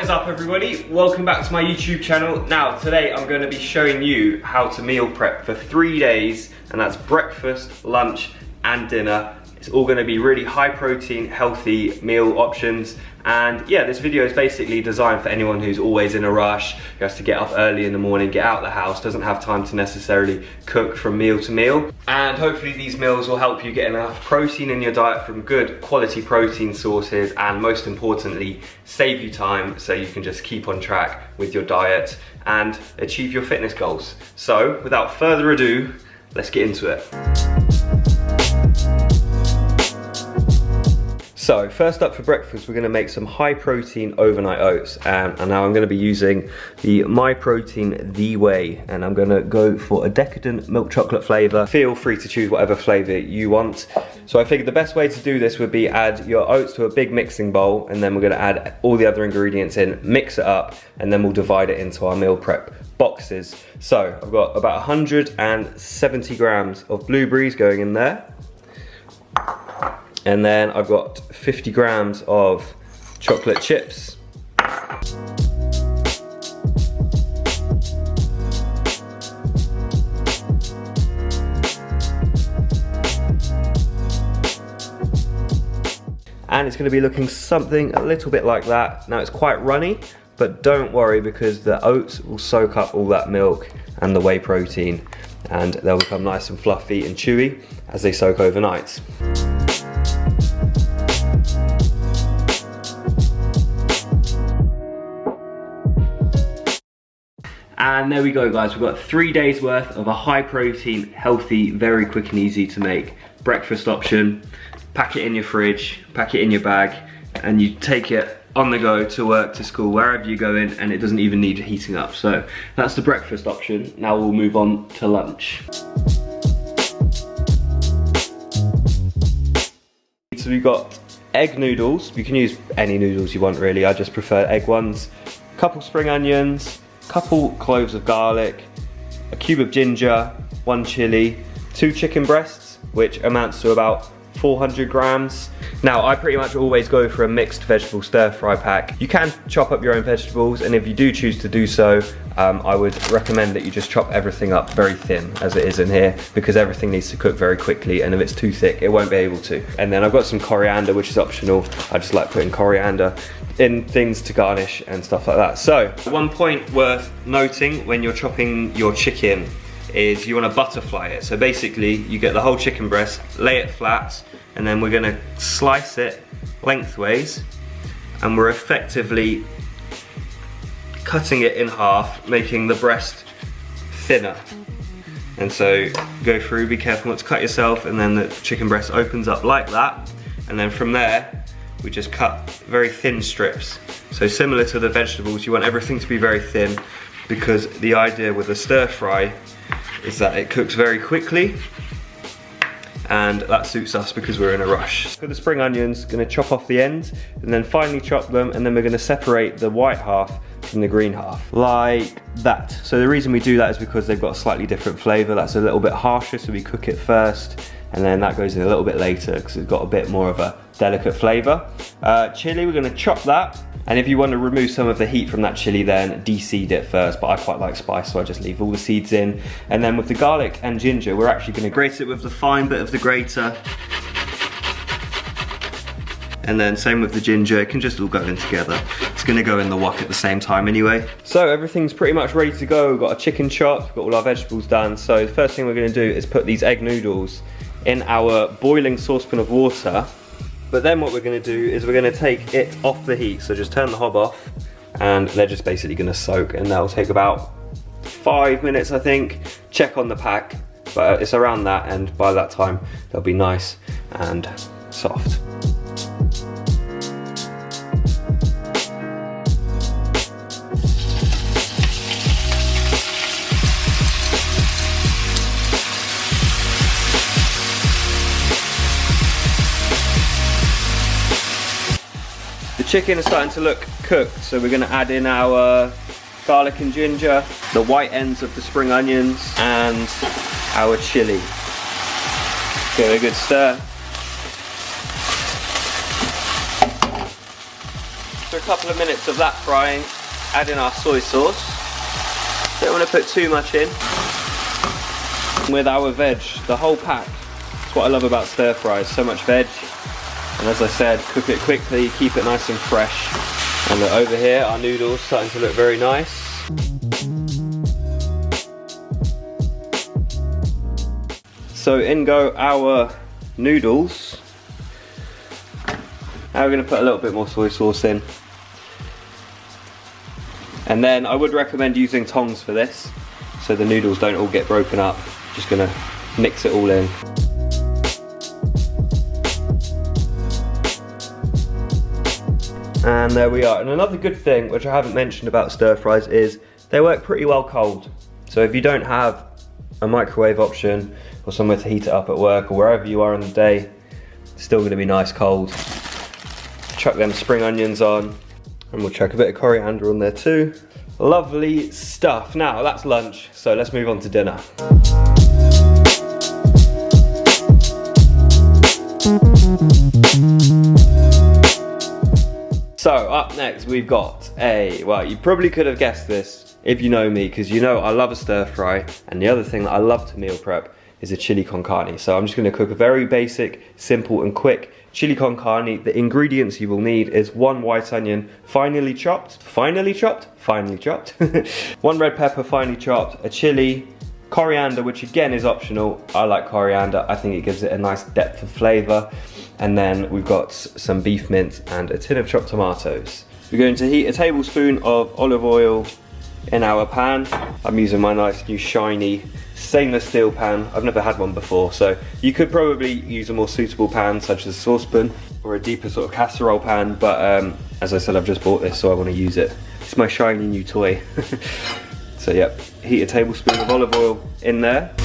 is up, everybody? Welcome back to my YouTube channel. Now, today I'm going to be showing you how to meal prep for 3 days, and that's breakfast, lunch, and dinner. It's all going to be really high protein, healthy meal options. And yeah, this video is basically designed for anyone who's always in a rush, who has to get up early in the morning, get out of the house, doesn't have time to necessarily cook from meal to meal. And hopefully these meals will help you get enough protein in your diet from good quality protein sources, and most importantly, save you time so you can just keep on track with your diet and achieve your fitness goals. So without further ado, let's get into it. So first up for breakfast, we're gonna make some high protein overnight oats. And now I'm gonna be using the My Protein The Way, and I'm gonna go for a decadent milk chocolate flavor. Feel free to choose whatever flavor you want. So I figured the best way to do this would be add your oats to a big mixing bowl, and then we're gonna add all the other ingredients in, mix it up, and then we'll divide it into our meal prep boxes. So I've got about 170 grams of blueberries going in there. And then I've got 50 grams of chocolate chips. And it's going to be looking something a little bit like that. Now it's quite runny, but don't worry because the oats will soak up all that milk and the whey protein, and they'll become nice and fluffy and chewy as they soak overnight. And there we go, guys. We've got 3 days worth of a high protein, healthy, very quick and easy to make breakfast option. Pack it in your fridge, pack it in your bag, and you take it on the go to work, to school, wherever you go in, and it doesn't even need heating up. So that's the breakfast option. Now we'll move on to lunch. So we've got egg noodles. You can use any noodles you want, really. I just prefer egg ones. Couple spring onions, couple cloves of garlic, a cube of ginger, 1 chili, 2 chicken breasts, which amounts to about 400 grams. Now, I pretty much always go for a mixed vegetable stir fry pack. You can chop up your own vegetables, and if you do choose to do so, I would recommend that you just chop everything up very thin as it is in here, because everything needs to cook very quickly, and if it's too thick, it won't be able to. And then I've got some coriander, which is optional. I just like putting coriander in things to garnish and stuff like that. So, one point worth noting when you're chopping your chicken is you want to butterfly it. So basically, you get the whole chicken breast, lay it flat, and then we're gonna slice it lengthways, and we're effectively cutting it in half, making the breast thinner. And so go through, be careful not to cut yourself, and then the chicken breast opens up like that, and then from there we just cut very thin strips. So similar to the vegetables, you want everything to be very thin, because the idea with a stir fry is that it cooks very quickly, and that suits us because we're in a rush. For the spring onions, gonna chop off the ends and then finely chop them, and then we're gonna separate the white half from the green half, like that. So the reason we do that is because they've got a slightly different flavor. That's a little bit harsher, so we cook it first, and then that goes in a little bit later because it's got a bit more of a delicate flavor. Chili, we're gonna chop that. And if you want to remove some of the heat from that chili, then de-seed it first, but I quite like spice, so I just leave all the seeds in. And then with the garlic and ginger, we're actually gonna grate it with the fine bit of the grater. And then same with the ginger, it can just all go in together. It's gonna go in the wok at the same time anyway. So everything's pretty much ready to go. We've got a chicken chop, we've got all our vegetables done. So the first thing we're gonna do is put these egg noodles in our boiling saucepan of water. But then what we're gonna do is we're gonna take it off the heat. So just turn the hob off, and they're just basically gonna soak, and that'll take about 5 minutes, I think. Check on the pack, but it's around that, and by that time, they'll be nice and soft. Chicken is starting to look cooked, so we're going to add in our garlic and ginger, the white ends of the spring onions, and our chili. Give it a good stir. couple of minutes of that frying, add in our soy sauce. Don't want to put too much in. With our veg, the whole pack. That's what I love about stir fries, so much veg. And as I said, cook it quickly, keep it nice and fresh. And look, over here, our noodles starting to look very nice. So in go our noodles. Now we're going to put a little bit more soy sauce in. And then I would recommend using tongs for this, so the noodles don't all get broken up. Just going to mix it all in. And there we are. And another good thing, which I haven't mentioned about stir fries, is they work pretty well cold. So if you don't have a microwave option or somewhere to heat it up at work or wherever you are in the day, it's still going to be nice cold. Chuck them spring onions on, and we'll chuck a bit of coriander on there too. Lovely stuff. Now that's lunch, so let's move on to dinner. So up next we've got well, you probably could have guessed this if you know me, because you know I love a stir fry, and the other thing that I love to meal prep is a chili con carne. So I'm just going to cook a very basic, simple and quick chili con carne. The ingredients you will need is 1 white onion finely chopped, 1 red pepper finely chopped, a chili, coriander, which again is optional. I like coriander, I think it gives it a nice depth of flavour. And then we've got some beef mince and a tin of chopped tomatoes. We're going to heat a tablespoon of olive oil in our pan. I'm using my nice new shiny stainless steel pan. I've never had one before, so you could probably use a more suitable pan such as a saucepan or a deeper sort of casserole pan, but as I said, I've just bought this, so I want to use it. It's my shiny new toy. So yep, heat a tablespoon of olive oil in there.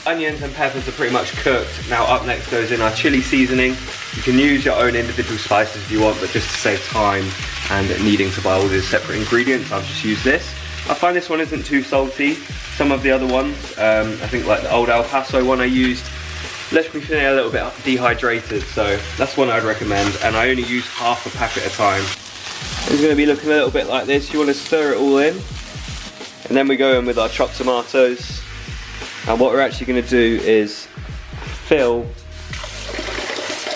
Onions and peppers are pretty much cooked. Now up next goes in our chili seasoning. You can use your own individual spices if you want, but just to save time and needing to buy all these separate ingredients, I'll just use this. I find this one isn't too salty. Some of the other ones, I think like the old El Paso one I used, left me feeling a little bit dehydrated, so that's one I'd recommend, and I only use half a pack at a time. It's going to be looking a little bit like this. You want to stir it all in, and then we go in with our chopped tomatoes. And what we're actually going to do is fill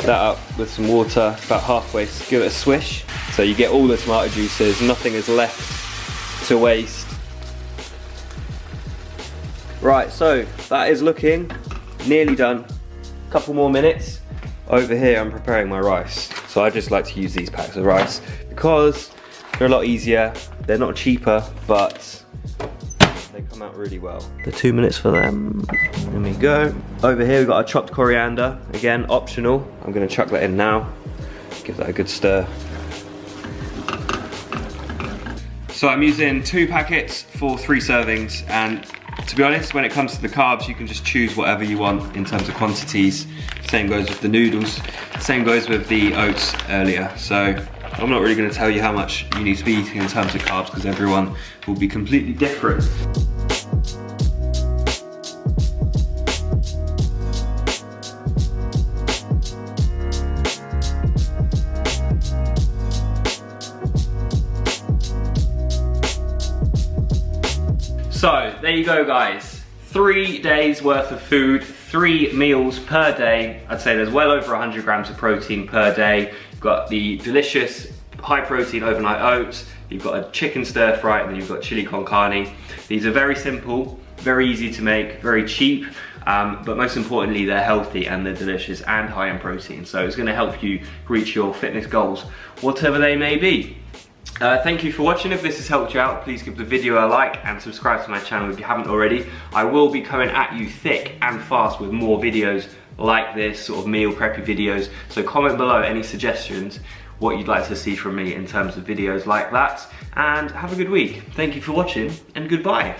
that up with some water about halfway, give it a swish, so you get all the tomato juices, nothing is left to waste. Right, so that is looking nearly done. A couple more minutes. Over here I'm preparing my rice. So I just like to use these packs of rice because they're a lot easier, they're not cheaper, but they come out really well. The 2 minutes for them. There we go. Over here we've got our chopped coriander. Again, optional. I'm gonna chuck that in now. Give that a good stir. So I'm using 2 packets for 3 servings, and to be honest, when it comes to the carbs, you can just choose whatever you want in terms of quantities. Same goes with the noodles. Same goes with the oats earlier. So I'm not really gonna tell you how much you need to be eating in terms of carbs because everyone will be completely different. So there you go guys, 3 days worth of food, 3 meals per day. I'd say there's well over 100 grams of protein per day. You've got the delicious high protein overnight oats, you've got a chicken stir fry, and then you've got chili con carne. These are very simple, very easy to make, very cheap, but most importantly they're healthy and they're delicious and high in protein. So it's going to help you reach your fitness goals, whatever they may be. Thank you for watching. If this has helped you out, please give the video a like and subscribe to my channel if you haven't already. I will be coming at you thick and fast with more videos like this, sort of meal preppy videos. So comment below any suggestions, what you'd like to see from me in terms of videos like that. And have a good week. Thank you for watching and goodbye.